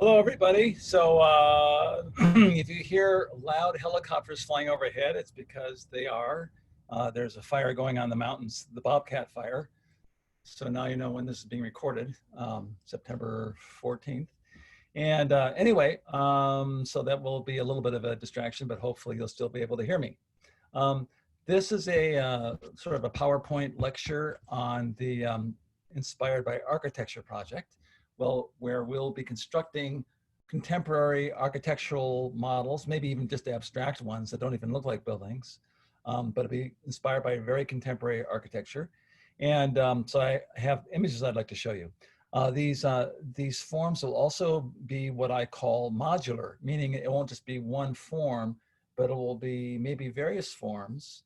Hello, everybody. So if you hear loud helicopters flying overhead, it's because they are. There's a fire going on in the mountains, the Bobcat fire. So now you know when this is being recorded, September 14th. And anyway, so that will be a little bit of a distraction, but hopefully you'll still be able to hear me. Um, this is a sort of a PowerPoint lecture on the Inspired by Architecture project, well, where we'll be constructing contemporary architectural models, maybe even just abstract ones that don't even look like buildings, but it'll be inspired by very contemporary architecture. And so I have images I'd like to show you. These forms will also be what I call modular, meaning it won't just be one form, but it will be maybe various forms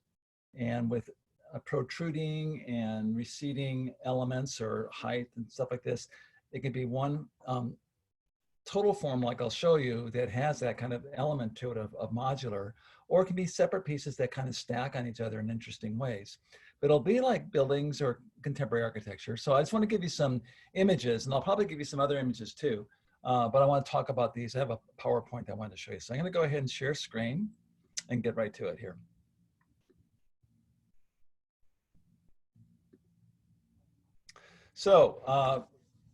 and with protruding and receding elements or height and stuff like this. It could be one total form, like I'll show you, that has that kind of element to it of modular, or it can be separate pieces that kind of stack on each other in interesting ways. But it'll be like buildings or contemporary architecture. So I just want to give you some images, and I'll probably give you some other images too. But I want to talk about these. I have a PowerPoint I wanted to show you. So I'm going to go ahead and share screen and get right to it here. So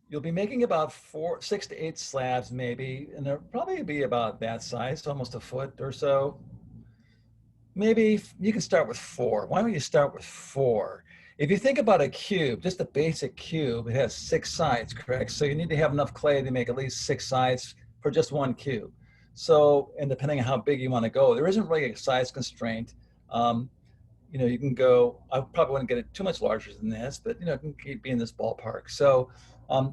you'll be making about 6 to 8 slabs maybe, and they'll probably be about that size, almost a foot or so. Maybe you can start with 4. Why don't you start with 4? If you think about a cube, just a basic cube, it has 6 sides, correct? So you need to have enough clay to make at least 6 sides for just one cube. So, and depending on how big you want to go, there isn't really a size constraint. You know, you can go, I probably wouldn't get it too much larger than this, but you know, it can keep being this ballpark. So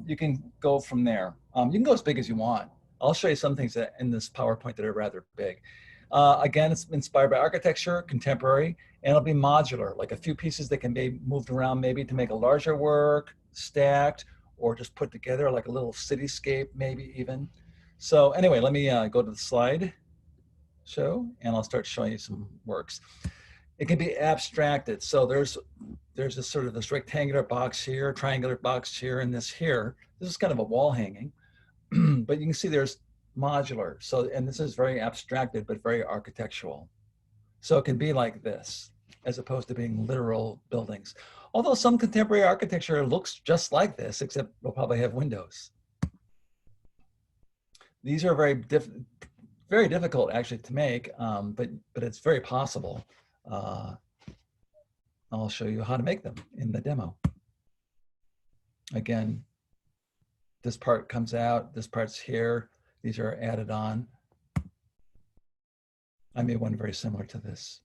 you can go from there. You can go as big as you want. I'll show you some things that in this PowerPoint that are rather big. Again, it's inspired by architecture, contemporary, and it'll be modular, like a few pieces that can be moved around maybe to make a larger work, stacked, or just put together like a little cityscape, maybe even. So anyway, let me go to the slide show, and I'll start showing you some works. It can be abstracted. So there's this sort of this rectangular box here, triangular box here, and this here. This is kind of a wall hanging, but you can see there's modular. So, and this is very abstracted, but very architectural. So it can be like this, as opposed to being literal buildings. Although some contemporary architecture looks just like this, except we'll probably have windows. These are very difficult actually to make, but it's very possible. I'll show you how to make them in the demo. Again, this part comes out, this part's here, these are added on. I made one very similar to this.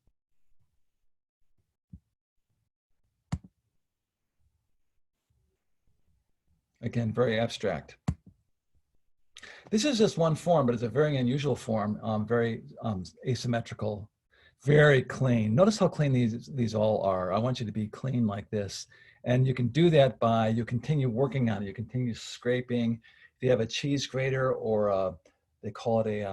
Again, very abstract. This is just one form, but it's a very unusual form, very asymmetrical, very clean. Notice how clean these all are. I want you to be clean like this. And you can do that by, you continue working on it. You continue scraping. If you have a cheese grater or they call it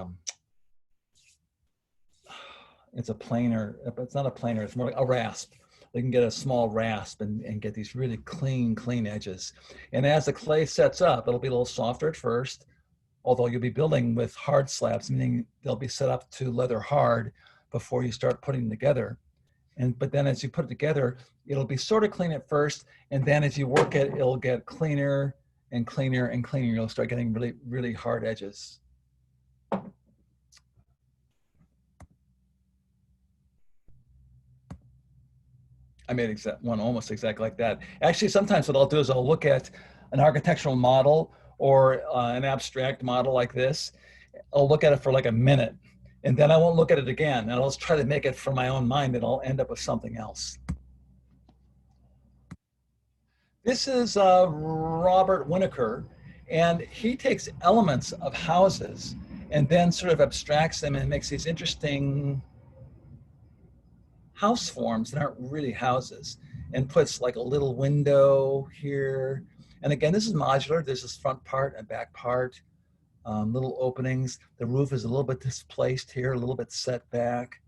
it's a planer, but it's not a planer, it's more like a rasp. They can get a small rasp and get these really clean edges. And as the clay sets up, it'll be a little softer at first, although you'll be building with hard slabs, meaning they'll be set up to leather hard before you start putting them together. But then as you put it together, it'll be sort of clean at first, and then as you work it, it'll get cleaner and cleaner and cleaner. You'll start getting really hard edges. I made one almost exactly like that. Actually, sometimes what I'll do is I'll look at an architectural model or an abstract model like this. I'll look at it for like a minute, and then I won't look at it again. And I'll just try to make it from my own mind, and I'll end up with something else. This is Robert Winokur, and he takes elements of houses and then sort of abstracts them and makes these interesting house forms that aren't really houses, and puts like a little window here. And again, this is modular. There's this front part and back part, little openings. The roof is a little bit displaced here, a little bit set back.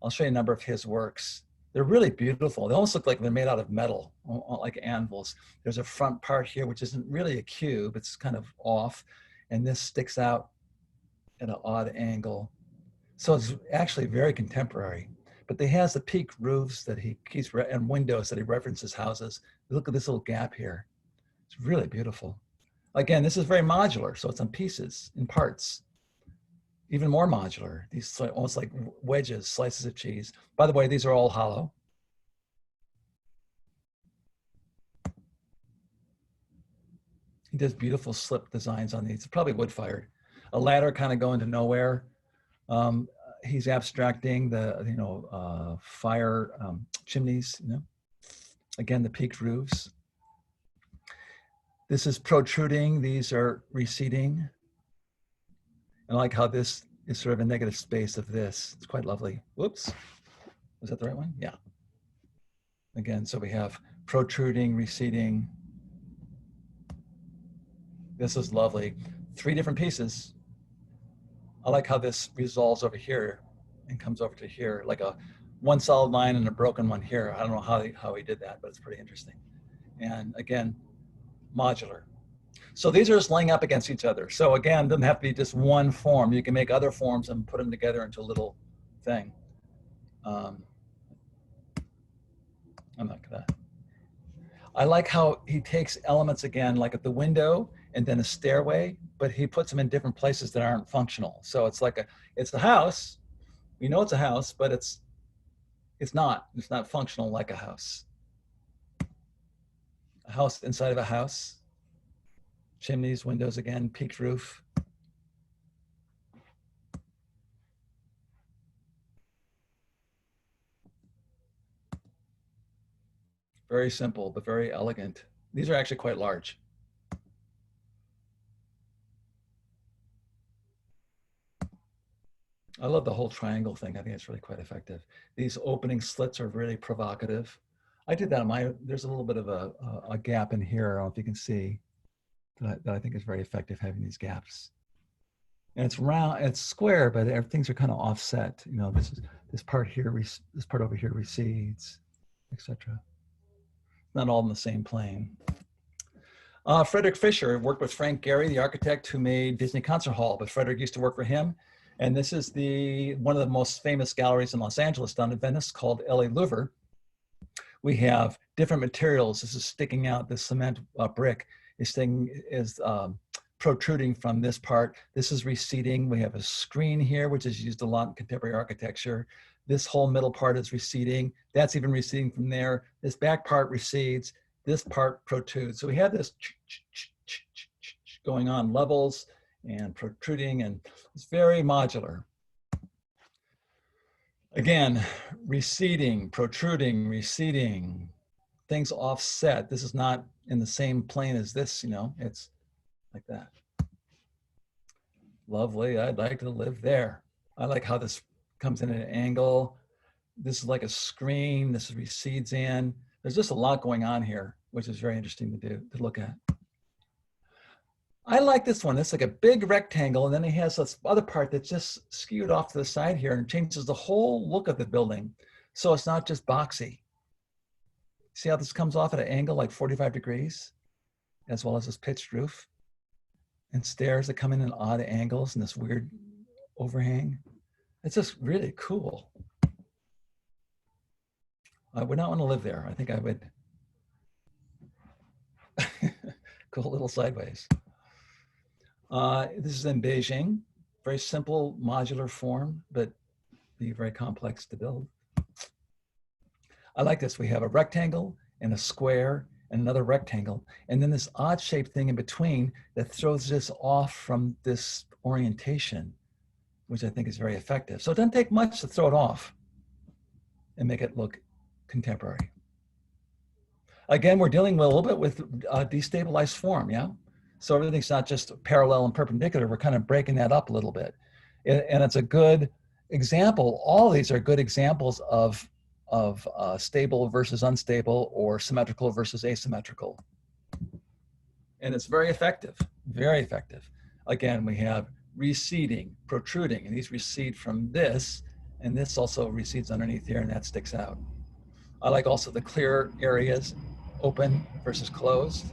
I'll show you a number of his works. They're really beautiful. They almost look like they're made out of metal, like anvils. There's a front part here, which isn't really a cube. It's kind of off. and this sticks out at an odd angle. So it's actually very contemporary, but he has the peaked roofs that he keeps and windows that he references houses. Look at this little gap here. It's really beautiful. Again, this is very modular, so it's on pieces, in parts. Even more modular, these almost like wedges, slices of cheese. By the way, these are all hollow. He does beautiful slip designs on these. It's probably wood-fired. A ladder kind of going to nowhere. He's abstracting the fire chimneys. Again, the peaked roofs. This is protruding. These are receding. I like how this is sort of a negative space of this. It's quite lovely. Whoops. Was that the right one? Yeah. Again, so we have protruding, receding. This is lovely. 3 different pieces. I like how this resolves over here and comes over to here, like one solid line and a broken one here. I don't know how he did that, but it's pretty interesting. And again, modular. So these are just laying up against each other. So again, it doesn't have to be just one form. You can make other forms and put them together into a little thing. I'm not gonna. I like how he takes elements again, like at the window and then a stairway, but he puts them in different places that aren't functional. So it's like it's a house. We know it's a house, but it's not functional like a house. A house inside of a house. Chimneys, windows again, peaked roof. Very simple, but very elegant. These are actually quite large. I love the whole triangle thing. I think it's really quite effective. These opening slits are really provocative. I did that on there's a little bit of a gap in here. I don't know if you can see that I think is very effective, having these gaps. And it's round, it's square, but things are kind of offset. This part here, this part over here recedes, etc. Not all in the same plane. Frederick Fisher worked with Frank Gehry, the architect who made Disney Concert Hall, but Frederick used to work for him. And this is one of the most famous galleries in Los Angeles, down in Venice, called LA Louver. We have different materials. This is sticking out. This cement brick is protruding from this part. This is receding. We have a screen here, which is used a lot in contemporary architecture. This whole middle part is receding. That's even receding from there. This back part recedes. This part protrudes. So we have this going on, levels and protruding, and it's very modular. Again, receding, protruding, receding, things offset. This is not in the same plane as this, it's like that. Lovely, I'd like to live there. I like how this comes in at an angle. This is like a screen, this recedes in. There's just a lot going on here, which is very interesting to look at. I like this one. It's like a big rectangle, and then it has this other part that's just skewed off to the side here and changes the whole look of the building. So it's not just boxy. See how this comes off at an angle like 45 degrees, as well as this pitched roof, and stairs that come in odd angles and this weird overhang. It's just really cool. I would not want to live there. I think I would go a little sideways. This is in Beijing, very simple modular form, but very complex to build. I like this. We have a rectangle and a square and another rectangle, and then this odd shaped thing in between that throws this off from this orientation, which I think is very effective. So it doesn't take much to throw it off and make it look contemporary. Again, we're dealing with a little bit with destabilized form, yeah? So everything's not just parallel and perpendicular. We're kind of breaking that up a little bit. And it's a good example. All of these are good examples of stable versus unstable, or symmetrical versus asymmetrical. And it's very effective, very effective. Again, we have receding, protruding, and these recede from this, and this also recedes underneath here, and that sticks out. I like also the clear areas, open versus closed.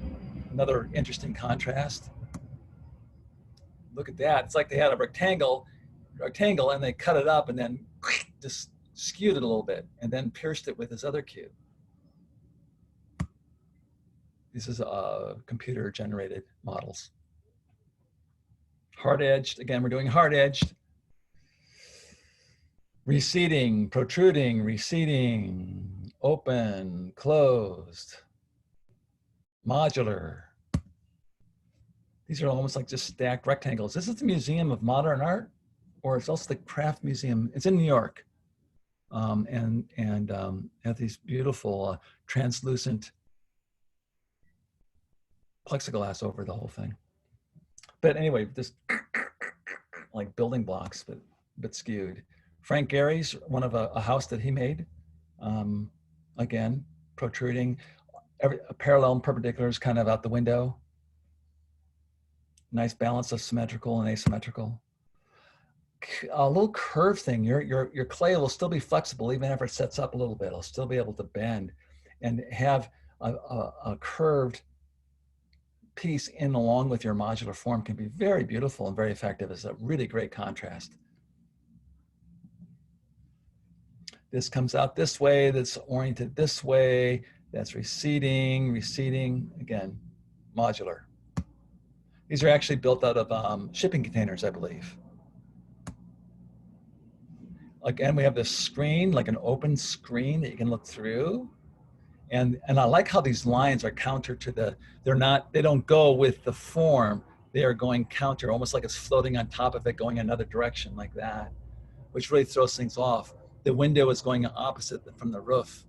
Another interesting contrast. look at that. It's like they had a rectangle and they cut it up and then just skewed it a little bit and then pierced it with this other cube. This is computer generated models. Hard edged, again, we're doing hard edged. Receding, protruding, receding, open, closed, modular. These are almost like just stacked rectangles. This is the Museum of Modern Art, or it's also the Craft Museum. It's in New York, and have these beautiful translucent plexiglass over the whole thing. But anyway, just like building blocks, but skewed. Frank Gehry's one of a house that he made. Again, protruding, parallel and perpendiculars kind of out the window. Nice balance of symmetrical and asymmetrical. A little curve thing. Your clay will still be flexible even if it sets up a little bit. It'll still be able to bend and have a curved piece in along with your modular form can be very beautiful and very effective. It's a really great contrast. This comes out this way, that's oriented this way, that's receding, receding, again, modular. These are actually built out of shipping containers, I believe. Again, we have this screen, like an open screen that you can look through. And I like how these lines are counter to the, they don't go with the form, they are going counter, almost like it's floating on top of it, going another direction like that, which really throws things off. The window is going opposite from the roof.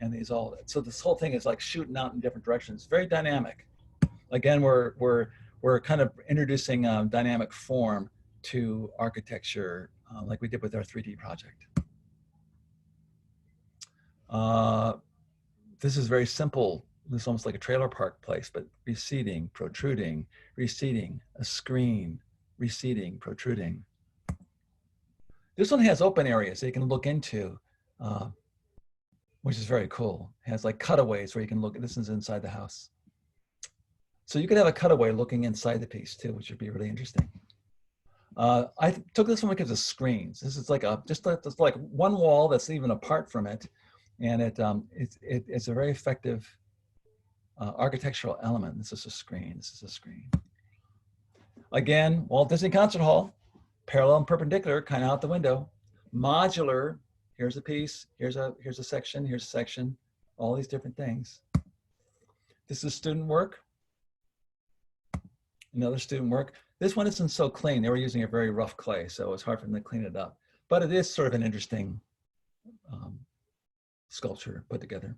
And these all, so this whole thing is like shooting out in different directions, very dynamic. Again, we're kind of introducing dynamic form to architecture like we did with our 3D project. This is very simple. This is almost like a trailer park place, but receding, protruding, receding, a screen, receding, protruding. This one has open areas that you can look into, which is very cool. It has like cutaways where you can look, this is inside the house. So you could have a cutaway looking inside the piece too, which would be really interesting. I took this one because of screens. This is like just like one wall that's even apart from it. And it's a very effective architectural element. This is a screen, this is a screen. Again, Walt Disney Concert Hall, parallel and perpendicular, kind of out the window. Modular, here's a piece, here's a section, here's a section, all these different things. This is student work. Another student work. This one isn't so clean. They were using a very rough clay, so it's hard for them to clean it up. But it is sort of an interesting sculpture put together.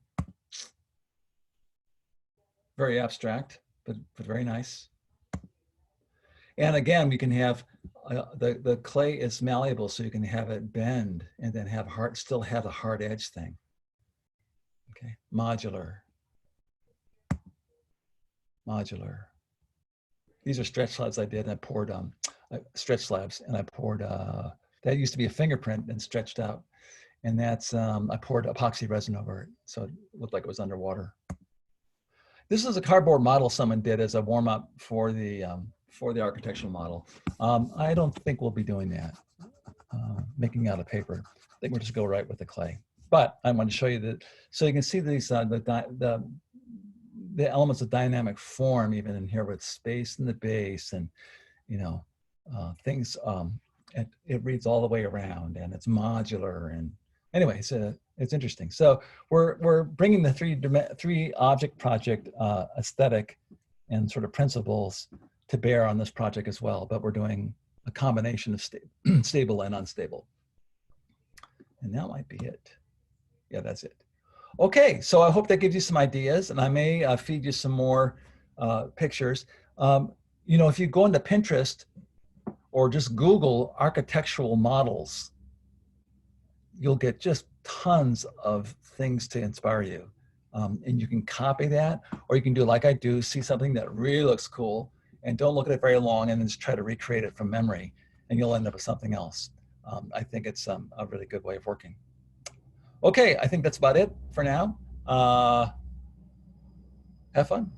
Very abstract, but very nice. And again, we can have, the clay is malleable, so you can have it bend and then have still have a hard edge thing. Okay, modular. Modular. These are stretch slabs I did, and I poured stretch slabs, and I poured, that used to be a fingerprint and stretched out. And that's, I poured epoxy resin over it, so it looked like it was underwater. This is a cardboard model someone did as a warm-up for the architectural model. I don't think we'll be doing that, making out of paper. I think we'll just go right with the clay. But I want to show you that, so you can see these, the elements of dynamic form even in here with space in the base and, you know, things, it reads all the way around and it's modular and anyway, it's interesting. So we're bringing the three object project aesthetic and sort of principles to bear on this project as well, but we're doing a combination of stable and unstable. And that might be it. Yeah, that's it. Okay, so I hope that gives you some ideas, and I may feed you some more pictures. You know, if you go into Pinterest or just Google architectural models, you'll get just tons of things to inspire you. And you can copy that, or you can do like I do, see something that really looks cool, and don't look at it very long, and then just try to recreate it from memory, and you'll end up with something else. I think it's a really good way of working. Okay, I think that's about it for now. Have fun.